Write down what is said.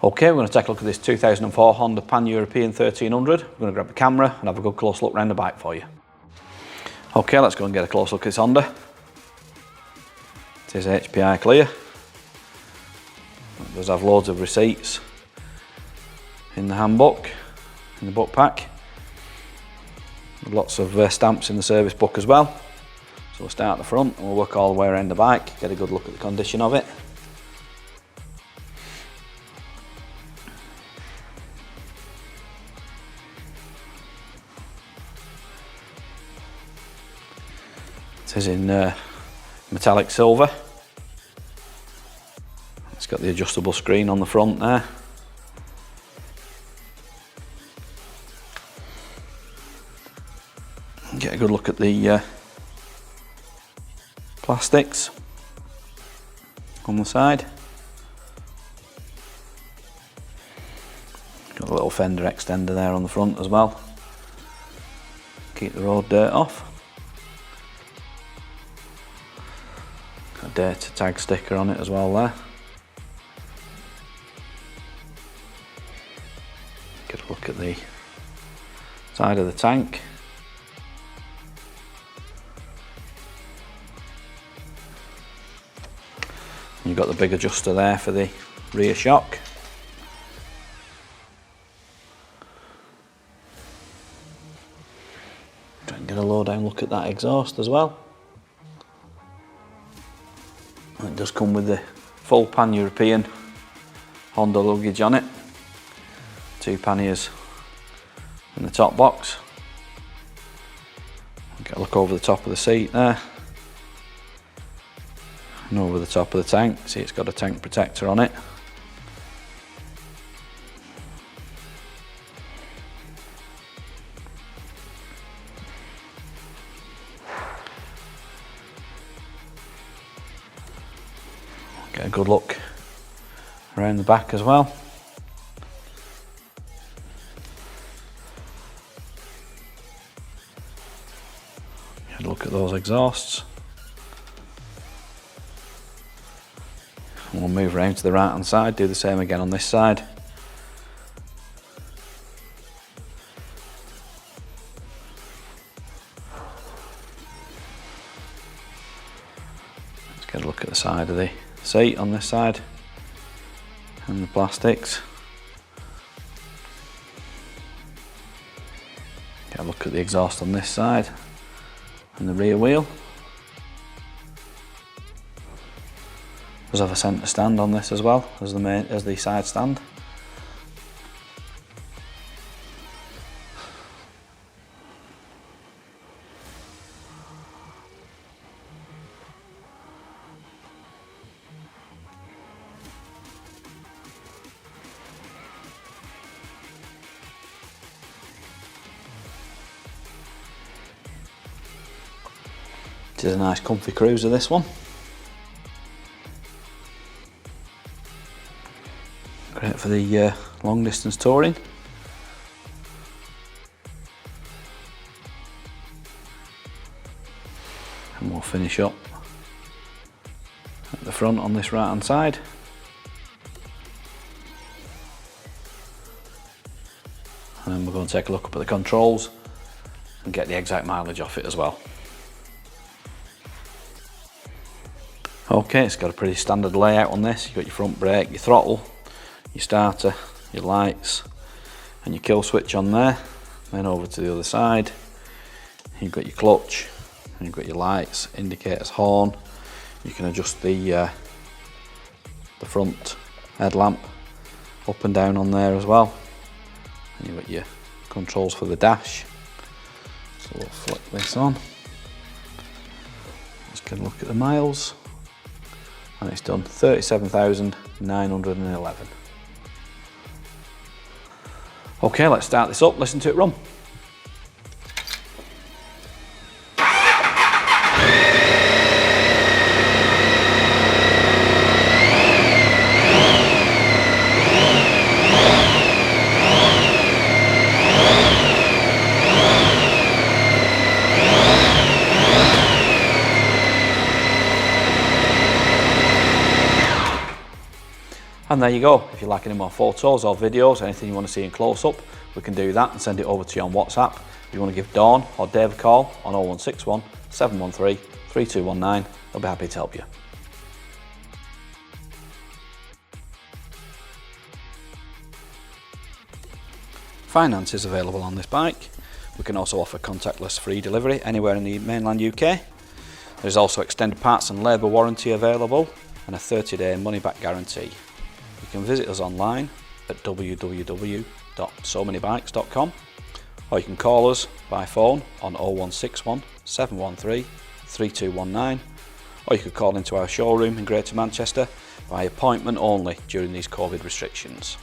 Okay, we're going to take a look at this 2004 Honda Pan-European 1300. We're going to grab the camera and have a good close look around the bike for you. Okay, let's go and get a close look at this Honda. It is HPI clear. It does have loads of receipts in the handbook, in the book pack. Lots of stamps in the service book as well. So we'll start at the front and we'll work all the way around the bike, get a good look at the condition of it. It is in metallic silver. It's got the adjustable screen on the front there. Get a good look at the plastics on the side. Got a little fender extender there on the front as well. Keep the road dirt off. Got a data tag sticker on it as well there. Get a look at the side of the tank. You've got the big adjuster there for the rear shock. Try and get a low down look at that exhaust as well. And it does come with the full Pan-European Honda luggage on it. 2 panniers in the top box. Get a look over the top of the seat there. And over the top of the tank, see it's got a tank protector on it. Get a good look around the back as well. Get a look at those exhausts. We'll move around to the right hand side, do the same again on this side. Let's get a look at the side of the seat on this side and the plastics. Get a look at the exhaust on this side and the rear wheel. Does have a centre stand on this as well as the side stand. It is a nice comfy cruiser, this one. Great for the long distance touring. And we'll finish up at the front on this right hand side. And then we're going to take a look up at the controls and get the exact mileage off it as well. Okay, it's got a pretty standard layout on this. You've got your front brake, your throttle, your starter, your lights and your kill switch on there. Then over to the other side, you've got your clutch and you've got your lights, indicators, horn. You can adjust the front headlamp up and down on there as well. And you've got your controls for the dash. So we'll flick this on. Let's get a look at the miles. And it's done 37,911. Okay, let's start this up, listen to it run. And there you go. If you like any more photos or videos, anything you want to see in close up, we can do that and send it over to you on WhatsApp. If you want to give Dawn or Dave a call on 0161 713 3219, they'll be happy to help you. Finance is available on this bike. We can also offer contactless free delivery anywhere in the mainland UK. There's also extended parts and labour warranty available and a 30-day money-back guarantee. You can visit us online at www.SoManyBikes.com, or you can call us by phone on 0161 713 3219, or you could call into our showroom in Greater Manchester by appointment only during these COVID restrictions.